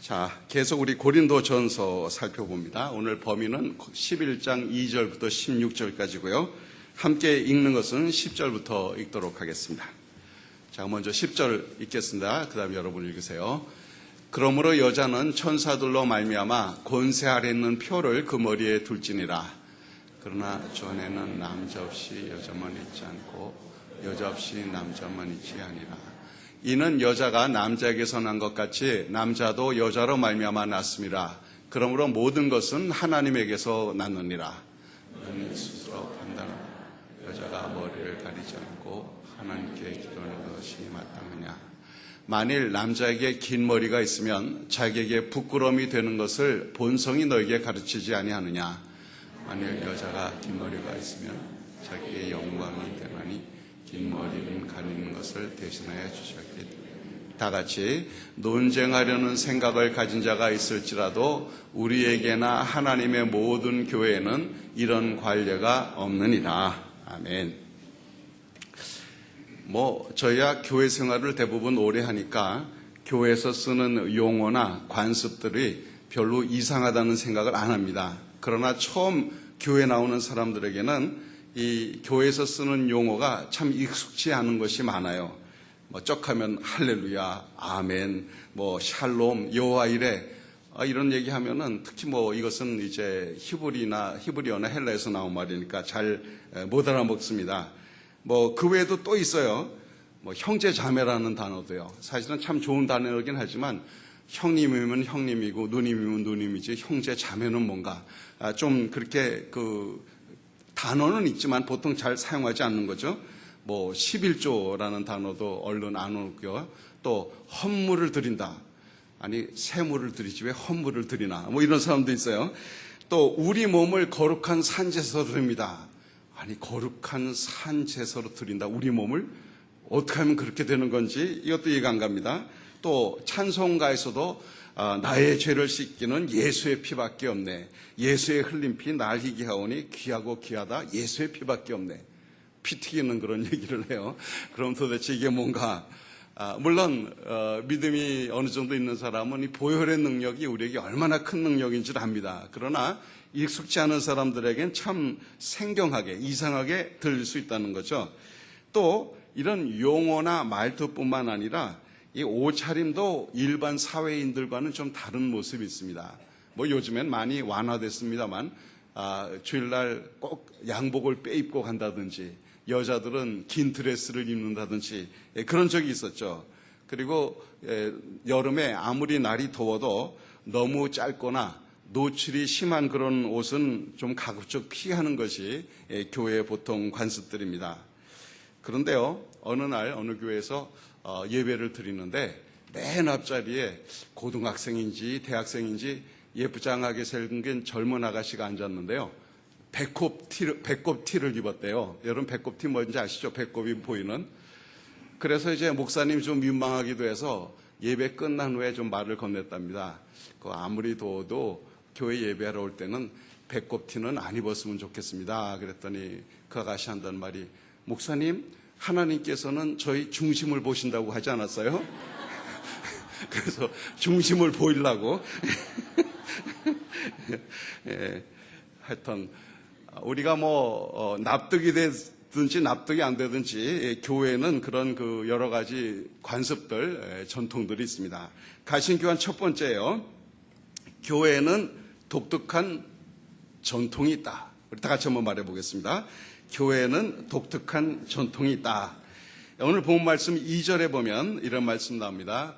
자, 계속 우리 고린도전서 살펴봅니다. 오늘 범위는 11장 2절부터 16절까지고요. 함께 읽는 것은 10절부터 읽도록 하겠습니다. 자, 먼저 10절 읽겠습니다. 그 다음에 여러분 읽으세요. 그러므로 여자는 천사들로 말미암아 권세 아래 있는 표를 그 머리에 둘지니라. 그러나 전에는 남자 없이 여자만 있지 않고 여자 없이 남자만 있지 아니라. 이는 여자가 남자에게서 난 것 같이 남자도 여자로 말미암아 났음이라. 그러므로 모든 것은 하나님에게서 났느니라. 너는 스스로 판단하라. 여자가 머리를 가리지 않고 하나님께 기도하는 것이 마땅하냐. 만일 남자에게 긴 머리가 있으면 자기에게 부끄러움이 되는 것을 본성이 너에게 가르치지 아니하느냐. 만일 여자가 긴 머리가 있으면 자기의 영광이 되나니 긴 머리는 가리는 것을 대신하여 주셨기 때문에. 다 같이 논쟁하려는 생각을 가진 자가 있을지라도 우리에게나 하나님의 모든 교회에는 이런 관례가 없느니라. 아멘. 저희야 교회 생활을 대부분 오래 하니까 교회에서 쓰는 용어나 관습들이 별로 이상하다는 생각을 안 합니다. 그러나 처음 교회 나오는 사람들에게는 이 교회에서 쓰는 용어가 참 익숙치 않은 것이 많아요. 쩍하면 할렐루야, 아멘, 샬롬, 여호와 이레, 이런 얘기하면은 특히 이것은 이제 히브리어나 헬라에서 나온 말이니까 잘 못 알아먹습니다. 그 외에도 또 있어요. 형제 자매라는 단어도요. 사실은 참 좋은 단어이긴 하지만 형님이면 형님이고 누님이면 누님이지 형제 자매는 뭔가 좀 그렇게 단어는 있지만 보통 잘 사용하지 않는 거죠. 11조라는 단어도 얼른 안 오고요. 또 헌물을 드린다. 아니 세물을 드리지 왜 헌물을 드리나. 이런 사람도 있어요. 또 우리 몸을 거룩한 산제사로 드립니다. 아니 거룩한 산제사로 드린다. 우리 몸을 어떻게 하면 그렇게 되는 건지 이것도 이해가 안 갑니다. 또 찬송가에서도 나의 죄를 씻기는 예수의 피밖에 없네. 예수의 흘린 피 날 희게 하오니 귀하고 귀하다. 예수의 피밖에 없네. 피 튀기는 그런 얘기를 해요. 그럼 도대체 이게 뭔가? 물론 믿음이 어느 정도 있는 사람은 이 보혈의 능력이 우리에게 얼마나 큰 능력인 줄 압니다. 그러나 익숙지 않은 사람들에겐 참 생경하게 이상하게 들릴 수 있다는 거죠. 또 이런 용어나 말투뿐만 아니라 이 옷차림도 일반 사회인들과는 좀 다른 모습이 있습니다. 요즘엔 많이 완화됐습니다만 주일날 꼭 양복을 빼입고 간다든지 여자들은 긴 드레스를 입는다든지 그런 적이 있었죠. 그리고 여름에 아무리 날이 더워도 너무 짧거나 노출이 심한 그런 옷은 좀 가급적 피하는 것이 교회의 보통 관습들입니다. 그런데요, 어느 날 어느 교회에서 예배를 드리는데 맨 앞자리에 고등학생인지 대학생인지 예쁘장하게 생긴 젊은 아가씨가 앉았는데요. 배꼽 티를 입었대요. 여러분 배꼽 티 뭔지 아시죠? 배꼽이 보이는. 그래서 이제 목사님이 좀 민망하기도 해서 예배 끝난 후에 좀 말을 건넸답니다. 아무리 더워도 교회 예배하러 올 때는 배꼽 티는 안 입었으면 좋겠습니다. 그랬더니 그 아가씨 한다는 말이 목사님 하나님께서는 저희 중심을 보신다고 하지 않았어요? 그래서 중심을 보이려고 하여튼 우리가 납득이 되든지 납득이 안 되든지 교회는 그런 여러 가지 관습들, 전통들이 있습니다. 가신교환 첫 번째예요. 교회는 독특한 전통이 있다. 우리 다 같이 한번 말해보겠습니다. 교회는 독특한 전통이 있다. 오늘 본 말씀 2절에 보면 이런 말씀 나옵니다.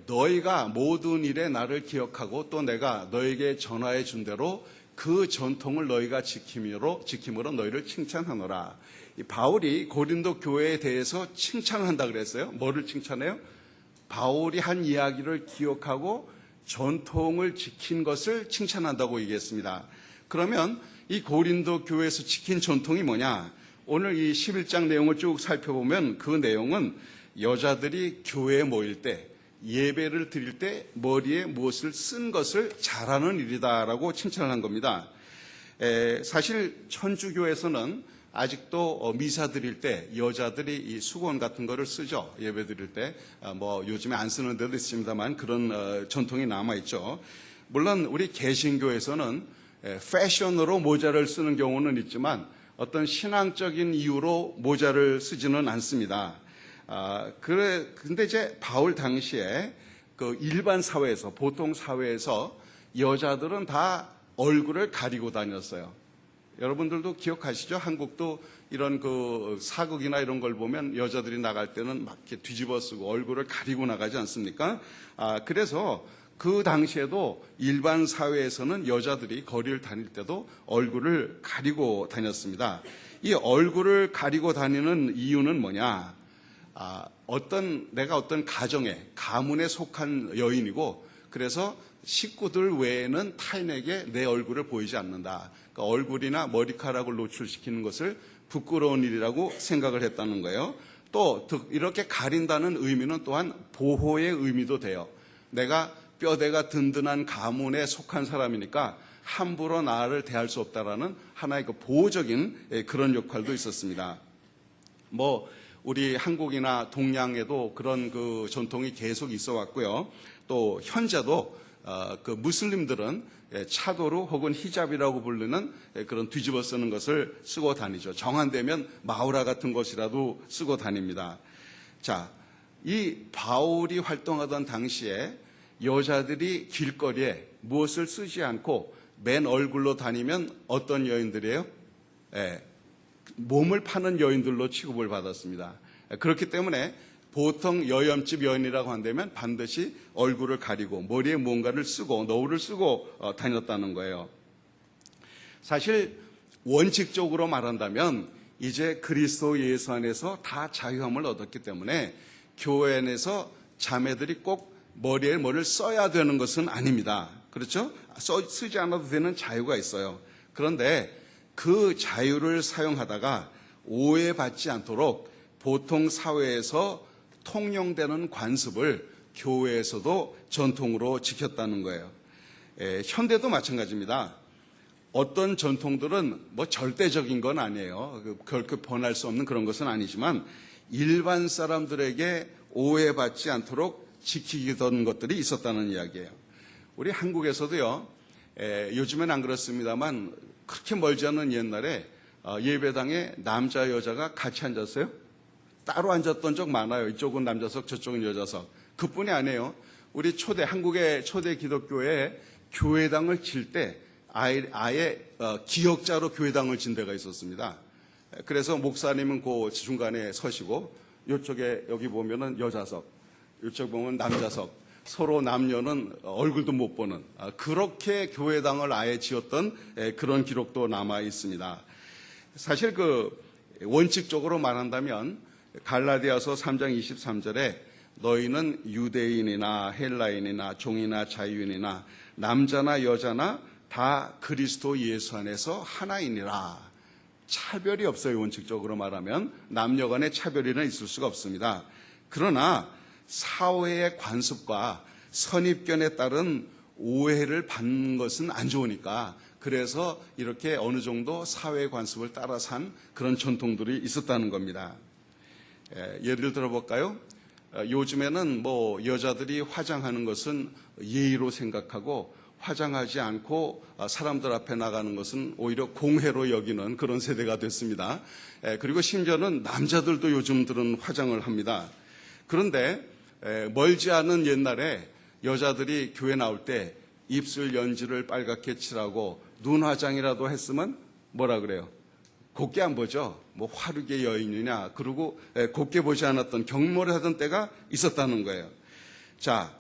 너희가 모든 일에 나를 기억하고 또 내가 너에게 전하여 준 대로 그 전통을 너희가 지킴으로 너희를 칭찬하노라. 바울이 고린도 교회에 대해서 칭찬한다 그랬어요. 뭐를 칭찬해요? 바울이 한 이야기를 기억하고 전통을 지킨 것을 칭찬한다고 얘기했습니다. 그러면 이 고린도 교회에서 지킨 전통이 뭐냐? 오늘 이 11장 내용을 쭉 살펴보면 그 내용은 여자들이 교회에 모일 때 예배를 드릴 때 머리에 무엇을 쓴 것을 잘하는 일이다라고 칭찬을 한 겁니다. 사실 천주교에서는 아직도 미사 드릴 때 여자들이 이 수건 같은 거를 쓰죠. 예배 드릴 때. 뭐 요즘에 안 쓰는 데도 있습니다만 그런 전통이 남아있죠. 물론 우리 개신교에서는 패션으로 모자를 쓰는 경우는 있지만 어떤 신앙적인 이유로 모자를 쓰지는 않습니다. 근데 이제 바울 당시에 그 일반 사회에서, 보통 사회에서 여자들은 다 얼굴을 가리고 다녔어요. 여러분들도 기억하시죠? 한국도 이런 그 사극이나 이런 걸 보면 여자들이 나갈 때는 막 이렇게 뒤집어 쓰고 얼굴을 가리고 나가지 않습니까? 그래서 그 당시에도 일반 사회에서는 여자들이 거리를 다닐 때도 얼굴을 가리고 다녔습니다. 이 얼굴을 가리고 다니는 이유는 뭐냐? 내가 어떤 가문에 속한 여인이고, 그래서 식구들 외에는 타인에게 내 얼굴을 보이지 않는다. 그러니까 얼굴이나 머리카락을 노출시키는 것을 부끄러운 일이라고 생각을 했다는 거예요. 또 이렇게 가린다는 의미는 또한 보호의 의미도 돼요. 내가 뼈대가 든든한 가문에 속한 사람이니까 함부로 나를 대할 수 없다라는 하나의 그 보호적인 그런 역할도 있었습니다. 우리 한국이나 동양에도 그런 그 전통이 계속 있어 왔고요. 또 현재도 그 무슬림들은 차도르 혹은 히잡이라고 부르는 그런 뒤집어 쓰는 것을 쓰고 다니죠. 정한되면 마우라 같은 것이라도 쓰고 다닙니다. 자, 이 바울이 활동하던 당시에 여자들이 길거리에 무엇을 쓰지 않고 맨 얼굴로 다니면 어떤 여인들이에요? 몸을 파는 여인들로 취급을 받았습니다. 그렇기 때문에 보통 여염집 여인이라고 한다면 반드시 얼굴을 가리고 머리에 뭔가를 쓰고 너울을 쓰고 다녔다는 거예요. 사실 원칙적으로 말한다면 이제 그리스도 예수 안에서 다 자유함을 얻었기 때문에 교회 안에서 자매들이 꼭 머리에 뭐를 써야 되는 것은 아닙니다. 그렇죠? 쓰지 않아도 되는 자유가 있어요. 그런데 그 자유를 사용하다가 오해받지 않도록 보통 사회에서 통용되는 관습을 교회에서도 전통으로 지켰다는 거예요. 현대도 마찬가지입니다. 어떤 전통들은 절대적인 건 아니에요. 결코 변할 수 없는 그런 것은 아니지만 일반 사람들에게 오해받지 않도록 지키던 것들이 있었다는 이야기예요. 우리 한국에서도요, 요즘엔 안 그렇습니다만 그렇게 멀지 않은 옛날에 예배당에 남자 여자가 같이 앉았어요. 따로 앉았던 적 많아요. 이쪽은 남자석, 저쪽은 여자석. 그뿐이 아니에요. 우리 한국의 초대 기독교에 교회당을 칠 때 아예 기역자로 교회당을 진 데가 있었습니다. 그래서 목사님은 그 중간에 서시고 이쪽에 여기 보면은 여자석, 이쪽 보면 남자석, 서로 남녀는 얼굴도 못 보는 그렇게 교회당을 아예 지었던 그런 기록도 남아 있습니다. 사실 원칙적으로 말한다면 갈라디아서 3장 23절에 너희는 유대인이나 헬라인이나 종이나 자유인이나 남자나 여자나 다 그리스도 예수 안에서 하나이니라. 차별이 없어요. 원칙적으로 말하면 남녀 간의 차별이는 있을 수가 없습니다. 그러나 사회의 관습과 선입견에 따른 오해를 받는 것은 안 좋으니까 그래서 이렇게 어느 정도 사회의 관습을 따라 산 그런 전통들이 있었다는 겁니다. 예를 들어볼까요? 요즘에는 여자들이 화장하는 것은 예의로 생각하고 화장하지 않고 사람들 앞에 나가는 것은 오히려 공해로 여기는 그런 세대가 됐습니다. 그리고 심지어는 남자들도 요즘들은 화장을 합니다. 그런데 멀지 않은 옛날에 여자들이 교회 나올 때 입술 연지를 빨갛게 칠하고 눈 화장이라도 했으면 뭐라 그래요? 곱게 안 보죠. 화류계 여인이냐. 그리고 곱게 보지 않았던 경모를 하던 때가 있었다는 거예요. 자,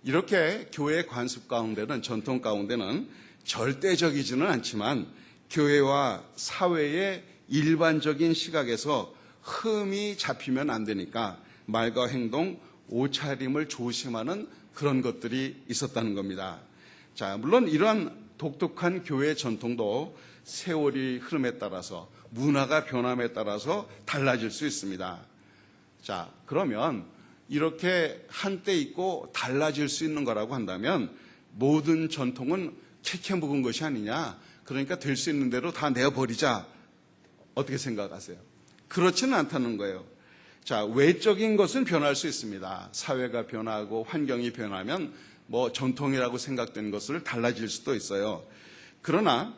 이렇게 교회의 관습 가운데는, 전통 가운데는 절대적이지는 않지만 교회와 사회의 일반적인 시각에서 흠이 잡히면 안 되니까 말과 행동, 옷차림을 조심하는 그런 것들이 있었다는 겁니다. 자, 물론 이러한 독특한 교회의 전통도 세월이 흐름에 따라서 문화가 변함에 따라서 달라질 수 있습니다. 자, 그러면 이렇게 한때 있고 달라질 수 있는 거라고 한다면 모든 전통은 캐캐 묵은 것이 아니냐. 그러니까 될 수 있는 대로 다 내어버리자. 어떻게 생각하세요? 그렇지는 않다는 거예요. 자, 외적인 것은 변할 수 있습니다. 사회가 변하고 환경이 변하면 뭐 전통이라고 생각된 것을 달라질 수도 있어요. 그러나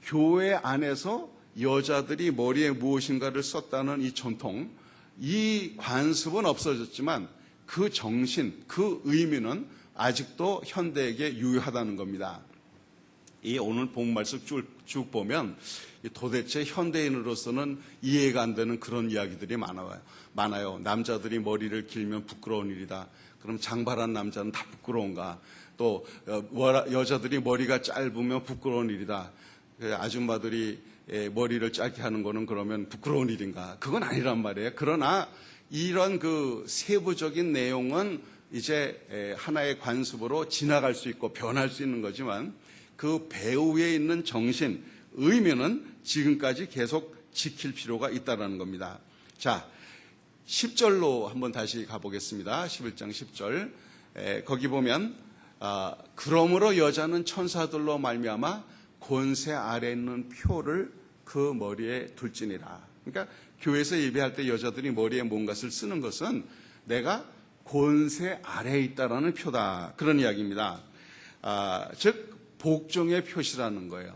교회 안에서 여자들이 머리에 무엇인가를 썼다는 이 전통, 이 관습은 없어졌지만 그 정신, 그 의미는 아직도 현대에게 유효하다는 겁니다. 이 오늘 본 말씀 쭉 보면 도대체 현대인으로서는 이해가 안 되는 그런 이야기들이 많아요. 남자들이 머리를 길면 부끄러운 일이다. 그럼 장발한 남자는 다 부끄러운가? 또 여자들이 머리가 짧으면 부끄러운 일이다. 아줌마들이 머리를 짧게 하는 거는 그러면 부끄러운 일인가? 그건 아니란 말이에요. 그러나 이런 그 세부적인 내용은 이제 하나의 관습으로 지나갈 수 있고 변할 수 있는 거지만 그 배후에 있는 정신, 의미는 지금까지 계속 지킬 필요가 있다는 겁니다. 자, 10절로 한번 다시 가보겠습니다. 11장 10절. 거기 보면 그러므로 여자는 천사들로 말미암아 권세 아래 있는 표를 그 머리에 둘지니라. 그러니까 교회에서 예배할 때 여자들이 머리에 뭔가를 쓰는 것은 내가 권세 아래에 있다라는 표다. 그런 이야기입니다. 즉 복종의 표시라는 거예요.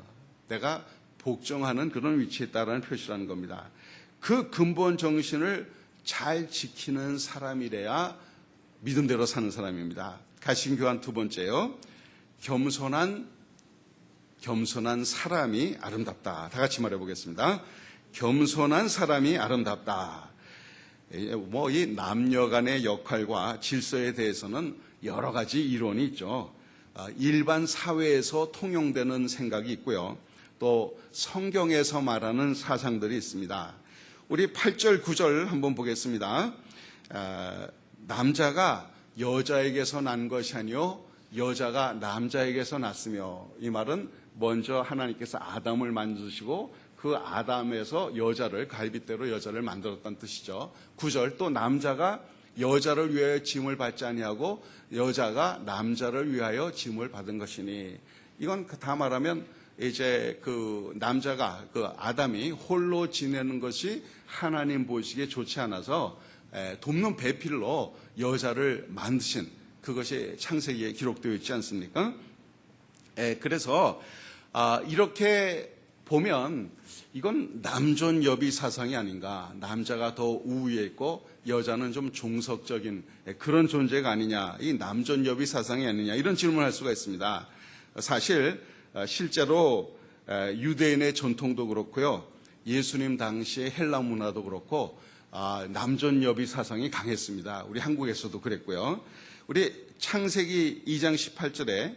내가 복종하는 그런 위치에 있다라는 표시라는 겁니다. 그 근본 정신을 잘 지키는 사람이래야 믿음대로 사는 사람입니다. 가신교환 두 번째요. 겸손한 사람이 아름답다. 다 같이 말해보겠습니다. 겸손한 사람이 아름답다. 이 남녀 간의 역할과 질서에 대해서는 여러 가지 이론이 있죠. 일반 사회에서 통용되는 생각이 있고요. 또 성경에서 말하는 사상들이 있습니다. 우리 8절, 9절 한번 보겠습니다. 남자가 여자에게서 난 것이 아니요 여자가 남자에게서 났으며, 이 말은 먼저 하나님께서 아담을 만드시고 그 아담에서 갈빗대로 여자를 만들었다는 뜻이죠. 9절, 또 남자가 여자를 위하여 짐을 받지 아니하고 여자가 남자를 위하여 짐을 받은 것이니, 이건 다 말하면 이제 남자가 아담이 홀로 지내는 것이 하나님 보시기에 좋지 않아서 돕는 배필로 여자를 만드신, 그것이 창세기에 기록되어 있지 않습니까? 그래서 이렇게 보면 이건 남존여비 사상이 아닌가, 남자가 더 우위에 있고 여자는 좀 종속적인 그런 존재가 아니냐, 이 남존여비 사상이 아니냐, 이런 질문을 할 수가 있습니다. 사실 실제로 유대인의 전통도 그렇고요, 예수님 당시의 헬라 문화도 그렇고 남존여비 사상이 강했습니다. 우리 한국에서도 그랬고요. 우리 창세기 2장 18절에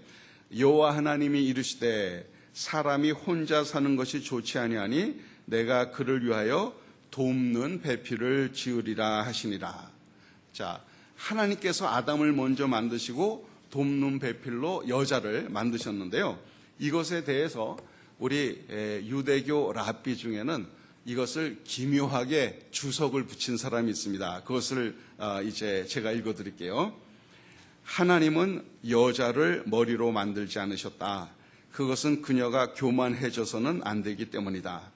여호와 하나님이 이르시되 사람이 혼자 사는 것이 좋지 아니하니 내가 그를 위하여 돕는 배필을 지으리라 하시니라. 자, 하나님께서 아담을 먼저 만드시고 돕는 배필로 여자를 만드셨는데요. 이것에 대해서 우리 유대교 랍비 중에는 이것을 기묘하게 주석을 붙인 사람이 있습니다. 그것을 이제 제가 읽어드릴게요. 하나님은 여자를 머리로 만들지 않으셨다. 그것은 그녀가 교만해져서는 안 되기 때문이다.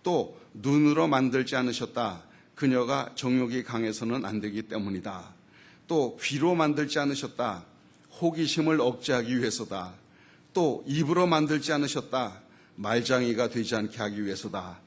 또 눈으로 만들지 않으셨다. 그녀가 정욕이 강해서는 안 되기 때문이다. 또 귀로 만들지 않으셨다. 호기심을 억제하기 위해서다. 또 입으로 만들지 않으셨다. 말장이가 되지 않게 하기 위해서다.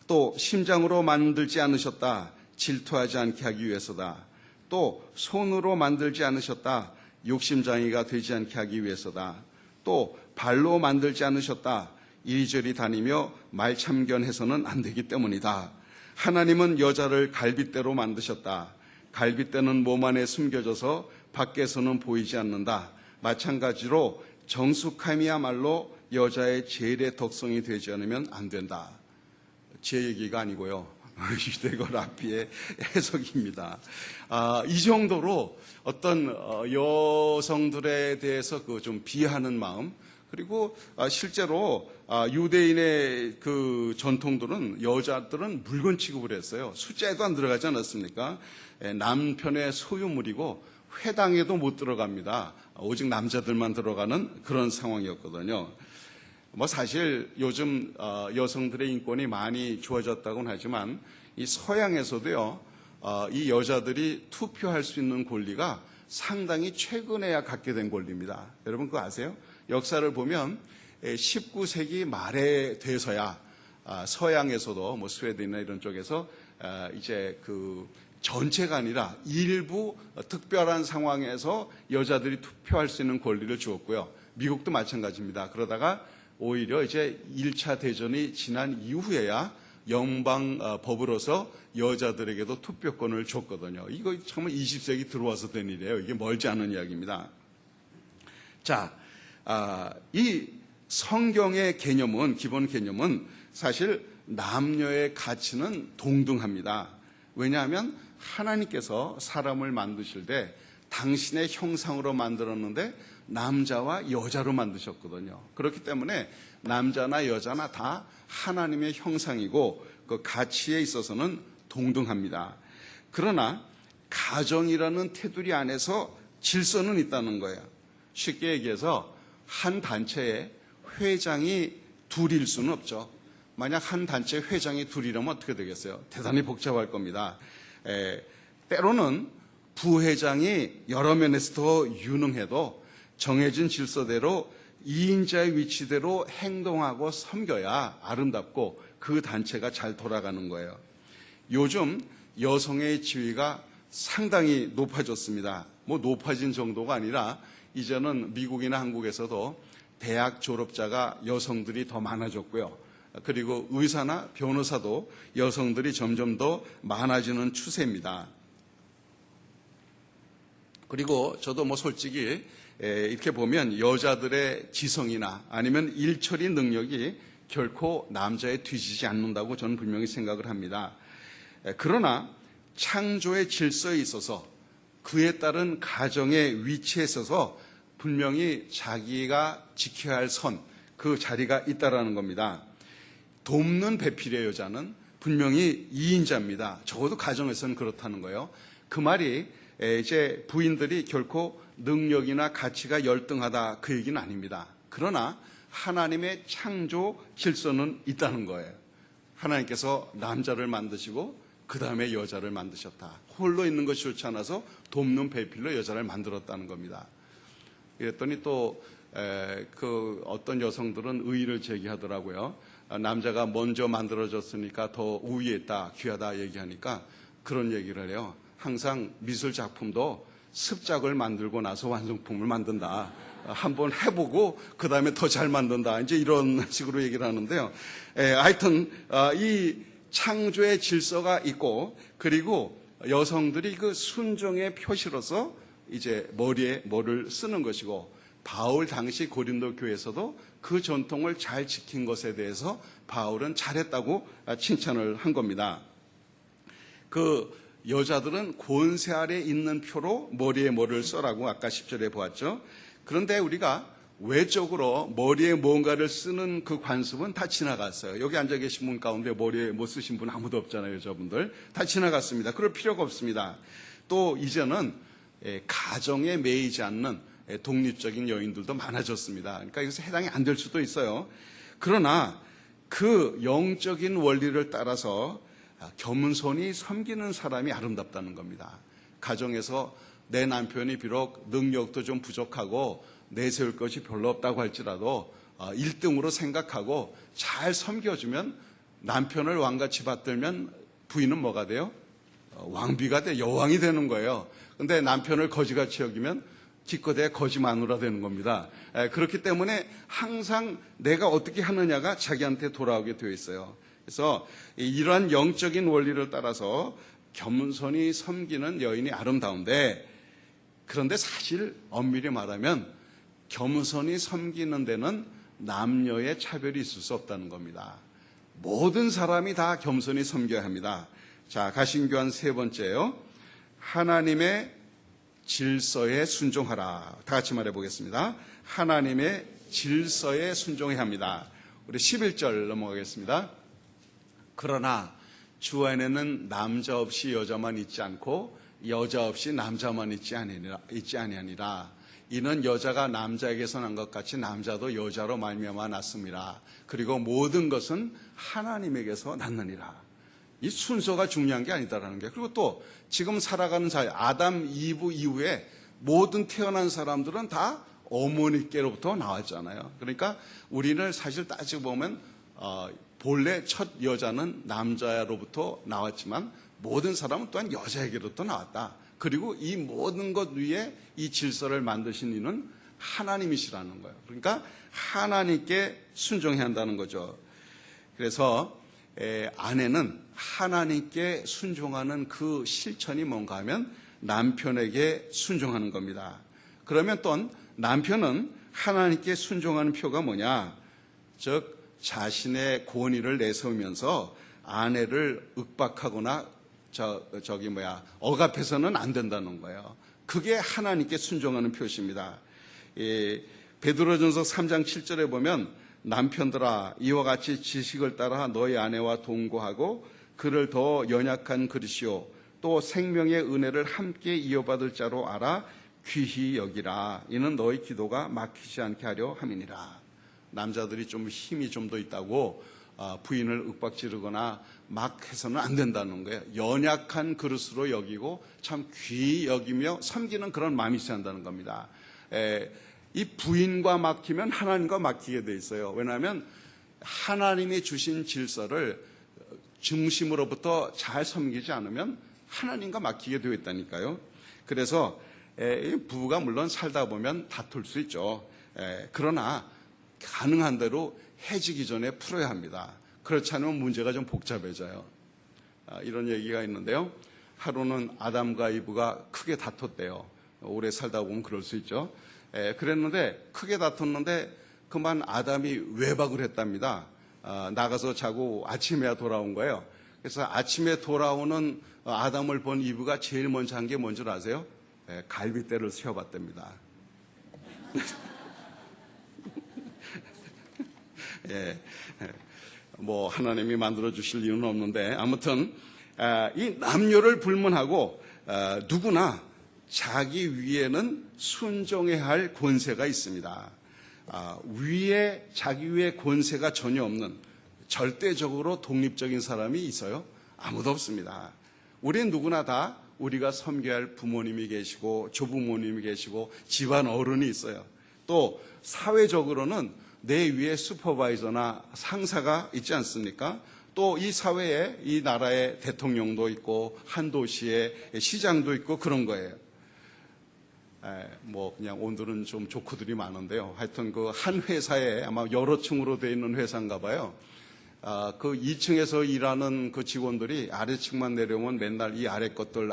또 심장으로 만들지 않으셨다. 질투하지 않게 하기 위해서다. 또 손으로 만들지 않으셨다. 욕심장이가 되지 않게 하기 위해서다. 또 발로 만들지 않으셨다. 이리저리 다니며 말참견해서는 안 되기 때문이다. 하나님은 여자를 갈빗대로 만드셨다. 갈빗대는 몸 안에 숨겨져서 밖에서는 보이지 않는다. 마찬가지로 정숙함이야말로 여자의 제일의 덕성이 되지 않으면 안 된다. 제 얘기가 아니고요, 유대교 랍비의 해석입니다. 이 정도로 어떤 여성들에 대해서 좀 비하하는 마음, 그리고 실제로 유대인의 그 전통들은 여자들은 물건 취급을 했어요. 숫자에도 안 들어가지 않았습니까? 남편의 소유물이고 회당에도 못 들어갑니다. 오직 남자들만 들어가는 그런 상황이었거든요. 뭐 사실 요즘 여성들의 인권이 많이 좋아졌다고는 하지만 이 서양에서도요, 이 여자들이 투표할 수 있는 권리가 상당히 최근에야 갖게 된 권리입니다. 여러분 그거 아세요? 역사를 보면 19세기 말에 돼서야 서양에서도 뭐 스웨덴이나 이런 쪽에서 이제 그 전체가 아니라 일부 특별한 상황에서 여자들이 투표할 수 있는 권리를 주었고요. 미국도 마찬가지입니다. 그러다가 오히려 이제 1차 대전이 지난 이후에야 연방법으로서 여자들에게도 투표권을 줬거든요. 이거 정말 20세기 들어와서 된 일이에요. 이게 멀지 않은 이야기입니다. 자, 이 성경의 개념은, 기본 개념은 사실 남녀의 가치는 동등합니다. 왜냐하면 하나님께서 사람을 만드실 때 당신의 형상으로 만들었는데 남자와 여자로 만드셨거든요. 그렇기 때문에 남자나 여자나 다 하나님의 형상이고 그 가치에 있어서는 동등합니다. 그러나 가정이라는 테두리 안에서 질서는 있다는 거예요. 쉽게 얘기해서 한 단체에 회장이 둘일 수는 없죠. 만약 한 단체 회장이 둘이라면 어떻게 되겠어요? 대단히 복잡할 겁니다. 때로는 부회장이 여러 면에서 더 유능해도 정해진 질서대로 2인자의 위치대로 행동하고 섬겨야 아름답고 그 단체가 잘 돌아가는 거예요. 요즘 여성의 지위가 상당히 높아졌습니다. 뭐 높아진 정도가 아니라 이제는 미국이나 한국에서도 대학 졸업자가 여성들이 더 많아졌고요. 그리고 의사나 변호사도 여성들이 점점 더 많아지는 추세입니다. 그리고 저도 뭐 솔직히 이렇게 보면 여자들의 지성이나 아니면 일처리 능력이 결코 남자에 뒤지지 않는다고 저는 분명히 생각을 합니다. 그러나 창조의 질서에 있어서 그에 따른 가정의 위치에 있어서 분명히 자기가 지켜야 할 선, 그 자리가 있다라는 겁니다. 돕는 배필의 여자는 분명히 2인자입니다. 적어도 가정에서는 그렇다는 거예요. 그 말이 이제 부인들이 결코 능력이나 가치가 열등하다 그 얘기는 아닙니다. 그러나 하나님의 창조 질서는 있다는 거예요. 하나님께서 남자를 만드시고 그 다음에 여자를 만드셨다. 홀로 있는 것이 좋지 않아서 돕는 배필로 여자를 만들었다는 겁니다. 그랬더니 또 그 어떤 여성들은 의의를 제기하더라고요. 남자가 먼저 만들어졌으니까 더 우위에 있다, 귀하다 얘기하니까 그런 얘기를 해요. 항상 미술 작품도 습작을 만들고 나서 완성품을 만든다. 한번 해보고 그 다음에 더 잘 만든다. 이제 이런 식으로 얘기를 하는데요. 하여튼 이 창조의 질서가 있고 그리고 여성들이 그 순종의 표시로서 이제 머리에 뭐를 쓰는 것이고 바울 당시 고린도 교회에서도 그 전통을 잘 지킨 것에 대해서 바울은 잘했다고 칭찬을 한 겁니다. 그 여자들은 권세 아래 있는 표로 머리에 뭐를 써라고 아까 10절에 보았죠. 그런데 우리가 외적으로 머리에 뭔가를 쓰는 그 관습은 다 지나갔어요. 여기 앉아 계신 분 가운데 머리에 못 쓰신 분 아무도 없잖아요. 여자분들. 다 지나갔습니다. 그럴 필요가 없습니다. 또 이제는 가정에 매이지 않는 독립적인 여인들도 많아졌습니다. 그러니까 이것에 해당이 안 될 수도 있어요. 그러나 그 영적인 원리를 따라서 겸손히 섬기는 사람이 아름답다는 겁니다. 가정에서 내 남편이 비록 능력도 좀 부족하고 내세울 것이 별로 없다고 할지라도 1등으로 생각하고 잘 섬겨주면 남편을 왕같이 받들면 부인은 뭐가 돼요? 왕비가 돼, 여왕이 되는 거예요. 근데 남편을 거지같이 여기면 기껏해야 거지 마누라 되는 겁니다. 그렇기 때문에 항상 내가 어떻게 하느냐가 자기한테 돌아오게 되어 있어요. 그래서 이러한 영적인 원리를 따라서 겸손히 섬기는 여인이 아름다운데, 그런데 사실 엄밀히 말하면 겸손히 섬기는 데는 남녀의 차별이 있을 수 없다는 겁니다. 모든 사람이 다 겸손히 섬겨야 합니다. 자, 가신교한 세 번째요. 하나님의 질서에 순종하라. 다 같이 말해보겠습니다. 하나님의 질서에 순종해야 합니다. 우리 11절 넘어가겠습니다. 그러나 주 안에는 남자 없이 여자만 있지 않고 여자 없이 남자만 있지 아니하니라. 이는 여자가 남자에게서 난 것 같이 남자도 여자로 말미암아 났습니다. 그리고 모든 것은 하나님에게서 났느니라. 이 순서가 중요한 게 아니다라는 게. 그리고 또 지금 살아가는 사회, 아담, 이브 이후에 모든 태어난 사람들은 다 어머니께로부터 나왔잖아요. 그러니까 우리는 사실 따지고 보면 본래 첫 여자는 남자로부터 나왔지만 모든 사람은 또한 여자에게로부터 나왔다. 그리고 이 모든 것 위에 이 질서를 만드신 이는 하나님이시라는 거예요. 그러니까 하나님께 순종해야 한다는 거죠. 그래서 아내는 하나님께 순종하는 그 실천이 뭔가 하면 남편에게 순종하는 겁니다. 그러면 또 남편은 하나님께 순종하는 표가 뭐냐? 즉 자신의 권위를 내세우면서 아내를 윽박하거나 억압해서는 안 된다는 거예요. 그게 하나님께 순종하는 표시입니다. 베드로전서 3장 7절에 보면 남편들아 이와 같이 지식을 따라 너희 아내와 동거하고 그를 더 연약한 그릇이요 또 생명의 은혜를 함께 이어받을 자로 알아 귀히 여기라. 이는 너희 기도가 막히지 않게 하려 함이니라. 남자들이 좀 힘이 좀 더 있다고 부인을 윽박지르거나 막 해서는 안 된다는 거예요. 연약한 그릇으로 여기고 참 귀히 여기며 섬기는 그런 마음이 있어야 한다는 겁니다. 이 부인과 막히면 하나님과 막히게 돼 있어요. 왜냐하면 하나님이 주신 질서를 중심으로부터 잘 섬기지 않으면 하나님과 막히게 되어 있다니까요. 그래서 부부가 물론 살다 보면 다툴 수 있죠. 그러나 가능한 대로 해지기 전에 풀어야 합니다. 그렇지 않으면 문제가 좀 복잡해져요. 이런 얘기가 있는데요. 하루는 아담과 이브가 크게 다퉜대요. 오래 살다 보면 그럴 수 있죠. 그랬는데 크게 다퉜는데 그만 아담이 외박을 했답니다. 나가서 자고 아침에야 돌아온 거예요. 그래서 아침에 돌아오는 아담을 본 이브가 제일 먼저 한 게 뭔지 아세요? 갈빗대를 세워봤답니다. 뭐 하나님이 만들어 주실 이유는 없는데 아무튼 이 남녀를 불문하고 누구나 자기 위에는 순종해야 할 권세가 있습니다. 자기 위에 권세가 전혀 없는 절대적으로 독립적인 사람이 있어요? 아무도 없습니다. 우리는 누구나 다 우리가 섬겨야 할 부모님이 계시고 조부모님이 계시고 집안 어른이 있어요. 또 사회적으로는 내 위에 슈퍼바이저나 상사가 있지 않습니까? 또 이 사회에 이 나라의 대통령도 있고 한 도시에 시장도 있고 그런 거예요. 뭐 그냥 오늘은 좀 조크들이 많은데요. 하여튼 그 한 회사에 아마 여러 층으로 되어 있는 회사인가 봐요. 그 2층에서 일하는 그 직원들이 아래층만 내려오면 맨날 이 아래 것들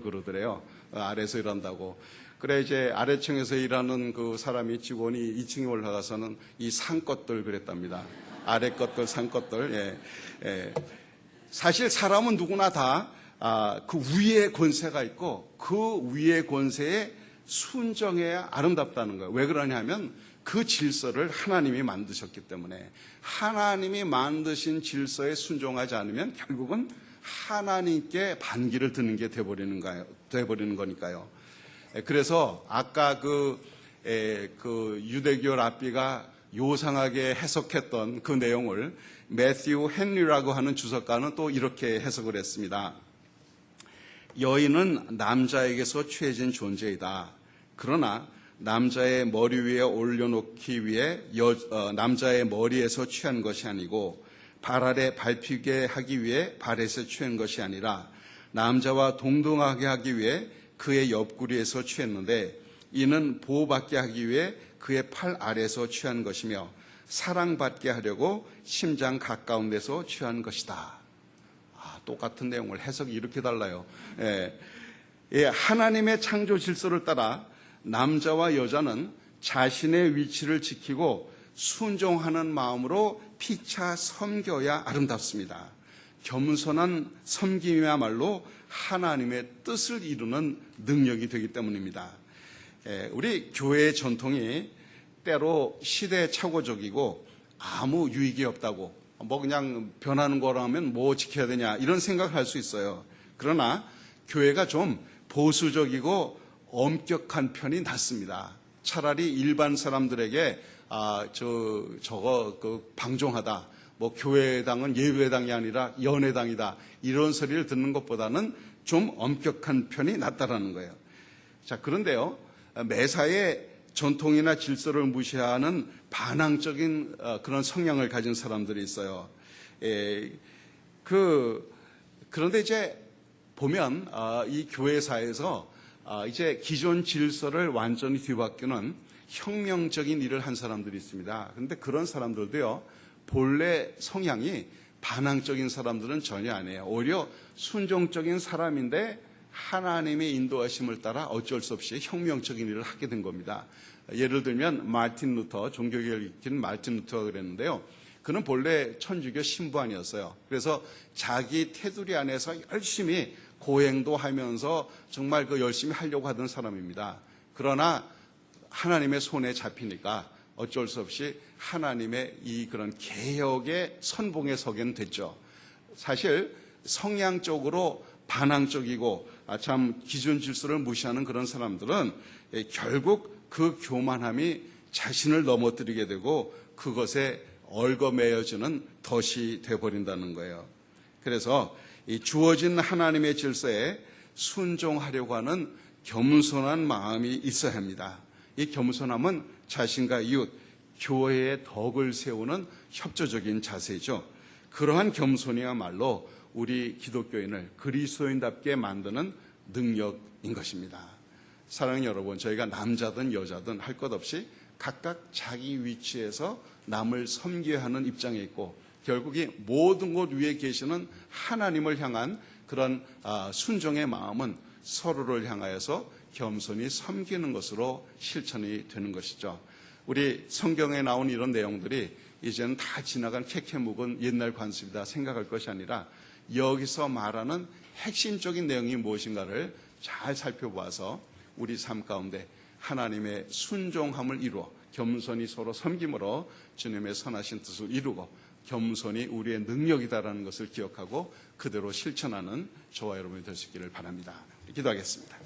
그러더래요. 아래에서 일한다고. 그래 이제 아래층에서 일하는 그 사람이 직원이 2층에 올라가서는 이 상 것들 그랬답니다. 아래 것들, 상 것들. 사실 사람은 누구나 다 그 위에 권세가 있고 그 위에 권세에 순정해야 아름답다는 거예요. 왜 그러냐면 그 질서를 하나님이 만드셨기 때문에 하나님이 만드신 질서에 순종하지 않으면 결국은 하나님께 반기를 드는 게 돼버리는 거니까요. 그래서 아까 그 유대교 랍비가 요상하게 해석했던 그 내용을 매튜 헨리라고 하는 주석가는 또 이렇게 해석을 했습니다. 여인은 남자에게서 취해진 존재이다. 그러나 남자의 머리 위에 올려놓기 위해 남자의 머리에서 취한 것이 아니고 발 아래 밟히게 하기 위해 발에서 취한 것이 아니라 남자와 동등하게 하기 위해 그의 옆구리에서 취했는데 이는 보호받게 하기 위해 그의 팔 아래에서 취한 것이며 사랑받게 하려고 심장 가까운 데서 취한 것이다. 똑같은 내용을 해석이 이렇게 달라요. 하나님의 창조 질서를 따라 남자와 여자는 자신의 위치를 지키고 순종하는 마음으로 피차 섬겨야 아름답습니다. 겸손한 섬김이야말로 하나님의 뜻을 이루는 능력이 되기 때문입니다. 우리 교회의 전통이 때로 시대착오적이고 아무 유익이 없다고 뭐 그냥 변하는 거라면 뭐 지켜야 되냐 이런 생각을 할 수 있어요. 그러나 교회가 좀 보수적이고 엄격한 편이 낫습니다. 차라리 일반 사람들에게 저거 방종하다, 뭐 교회당은 예배당이 아니라 연회당이다, 이런 소리를 듣는 것보다는 좀 엄격한 편이 낫다라는 거예요. 자, 그런데요, 매사에 전통이나 질서를 무시하는 반항적인 그런 성향을 가진 사람들이 있어요. 그런데 이제 보면 이 교회사에서 이제 기존 질서를 완전히 뒤바꾸는 혁명적인 일을 한 사람들이 있습니다. 그런데 그런 사람들도요, 본래 성향이 반항적인 사람들은 전혀 아니에요. 오히려 순종적인 사람인데 하나님의 인도하심을 따라 어쩔 수 없이 혁명적인 일을 하게 된 겁니다. 예를 들면 마틴 루터, 종교개혁을 일으킨 마틴 루터가 그랬는데요. 그는 본래 천주교 신부아니었어요. 그래서 자기 테두리 안에서 열심히 고행도 하면서 정말 열심히 하려고 하던 사람입니다. 그러나 하나님의 손에 잡히니까 어쩔 수 없이 하나님의 이 그런 개혁의 선봉에 서게 됐죠. 사실 성향적으로 반항적이고 참 기존 질서를 무시하는 그런 사람들은 결국 그 교만함이 자신을 넘어뜨리게 되고 그것에 얽어매여지는 덫이 되어버린다는 거예요. 그래서 이 주어진 하나님의 질서에 순종하려고 하는 겸손한 마음이 있어야 합니다. 이 겸손함은 자신과 이웃, 교회의 덕을 세우는 협조적인 자세죠. 그러한 겸손이야말로 우리 기독교인을 그리스도인답게 만드는 능력인 것입니다. 사랑하는 여러분, 저희가 남자든 여자든 할 것 없이 각각 자기 위치에서 남을 섬겨야 하는 입장에 있고 결국에 모든 곳 위에 계시는 하나님을 향한 그런 순종의 마음은 서로를 향하여서 겸손히 섬기는 것으로 실천이 되는 것이죠. 우리 성경에 나온 이런 내용들이 이제는 다 지나간 캐캐 묵은 옛날 관습이다 생각할 것이 아니라 여기서 말하는 핵심적인 내용이 무엇인가를 잘 살펴봐서 우리 삶 가운데 하나님의 순종함을 이루어 겸손히 서로 섬김으로 주님의 선하신 뜻을 이루고 겸손이 우리의 능력이다라는 것을 기억하고 그대로 실천하는 저와 여러분이 될 수 있기를 바랍니다. 기도하겠습니다.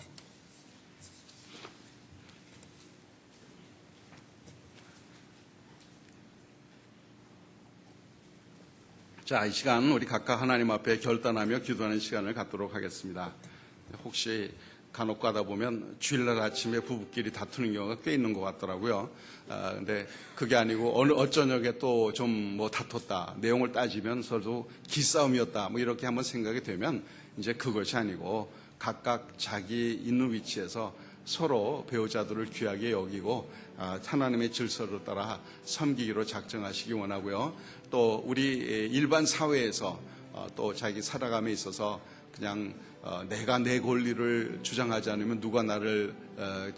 자, 이 시간 우리 각각 하나님 앞에 결단하며 기도하는 시간을 갖도록 하겠습니다. 혹시 간혹 가다 보면 주일날 아침에 부부끼리 다투는 경우가 꽤 있는 것 같더라고요. 근데 그게 아니고 어쩌녁에 또 좀 다퉜다. 내용을 따지면 서로 기싸움이었다. 이렇게 한번 생각이 되면 이제 그것이 아니고 각각 자기 있는 위치에서 서로 배우자들을 귀하게 여기고 하나님의 질서를 따라 섬기기로 작정하시기 원하고요. 또 우리 일반 사회에서 또 자기 살아감에 있어서 그냥 내가 내 권리를 주장하지 않으면 누가 나를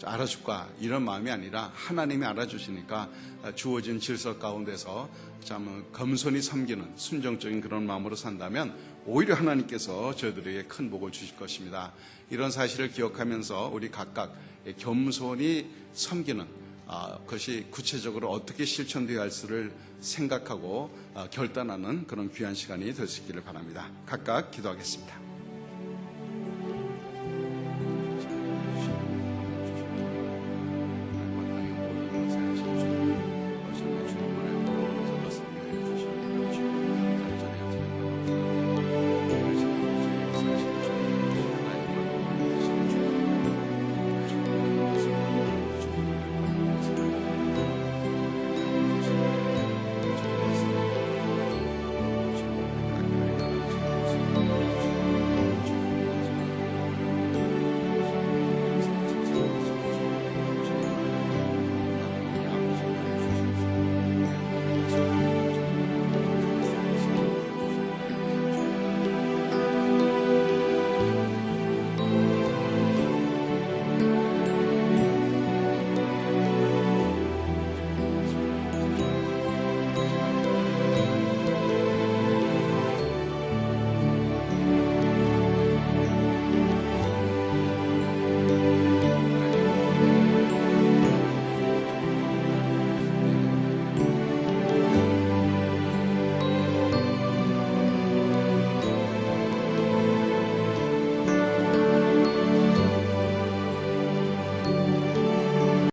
알아줄까 이런 마음이 아니라 하나님이 알아주시니까 주어진 질서 가운데서 참 겸손히 섬기는 순종적인 그런 마음으로 산다면 오히려 하나님께서 저희들에게 큰 복을 주실 것입니다. 이런 사실을 기억하면서 우리 각각 겸손히 섬기는 그것이 구체적으로 어떻게 실천되어야 할지를 생각하고 결단하는 그런 귀한 시간이 될 수 있기를 바랍니다. 각각 기도하겠습니다.